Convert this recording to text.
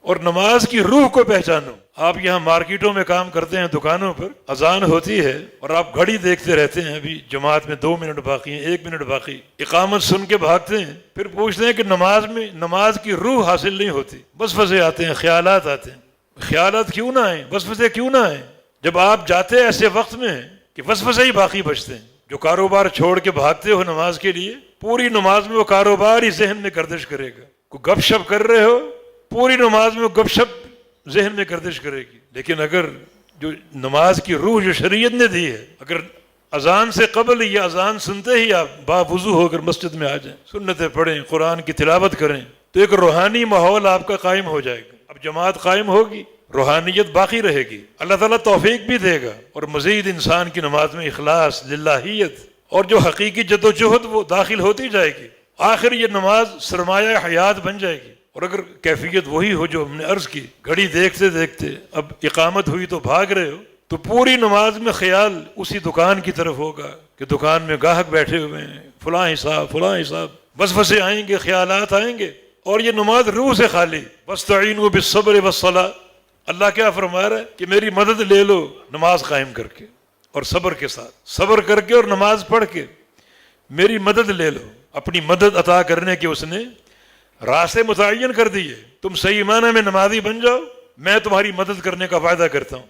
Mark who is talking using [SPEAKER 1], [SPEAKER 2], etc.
[SPEAKER 1] اور نماز کی روح کو پہچانو. آپ یہاں مارکیٹوں میں کام کرتے ہیں, دکانوں پر اذان ہوتی ہے اور آپ گھڑی دیکھتے رہتے ہیں, ابھی جماعت میں 2 منٹ باقی ہیں, 1 منٹ باقی, اقامت سن کے بھاگتے ہیں, پھر پوچھتے ہیں کہ نماز کی روح حاصل نہیں ہوتی. وسوسے آتے ہیں, خیالات آتے ہیں. خیالات کیوں نہ آئیں, وسوسے کیوں نہ آئیں جب آپ جاتے ایسے وقت میں کہ وسوسے ہی باقی بچتے ہیں. جو کاروبار چھوڑ کے بھاگتے ہو نماز کے لیے, پوری نماز میں وہ کاروبار ہی ذہن میں گردش کرے گا. کوئی گپ شپ کر رہے ہو, پوری نماز میں گپ شپ ذہن میں گردش کرے گی. لیکن اگر جو نماز کی روح جو شریعت نے دی ہے, اگر اذان سے قبل یا اذان سنتے ہی آپ باوضو ہو کر مسجد میں آ جائیں, سنتیں پڑھیں, قرآن کی تلاوت کریں, تو ایک روحانی ماحول آپ کا قائم ہو جائے گا. اب جماعت قائم ہوگی, روحانیت باقی رہے گی, اللہ تعالیٰ توفیق بھی دے گا, اور مزید انسان کی نماز میں اخلاص, للہیت اور جو حقیقی جد و جہد وہ داخل ہوتی جائے گی. آخر یہ نماز سرمایہ حیات بن جائے گی. اور اگر کیفیت وہی ہو جو ہم نے عرض کی, گھڑی دیکھتے دیکھتے اب اقامت ہوئی تو بھاگ رہے ہو, تو پوری نماز میں خیال اسی دکان کی طرف ہوگا کہ دکان میں گاہک بیٹھے ہوئے ہیں, فلاں حساب فلاں حساب. وسوسے آئیں گے, خیالات آئیں گے, اور یہ نماز روح سے خالی. وَاسْتَعِينُوا بِالصَّبْرِ وَالصَّلَاةِ. اللہ کیا فرما رہا ہے کہ میری مدد لے لو نماز قائم کر کے اور صبر کے ساتھ, صبر کر کے اور نماز پڑھ کے میری مدد لے لو. اپنی مدد عطا کرنے کے اس نے راستے متعین کر دیے. تم صحیح معنی میں نمازی بن جاؤ, میں تمہاری مدد کرنے کا وعدہ کرتا ہوں.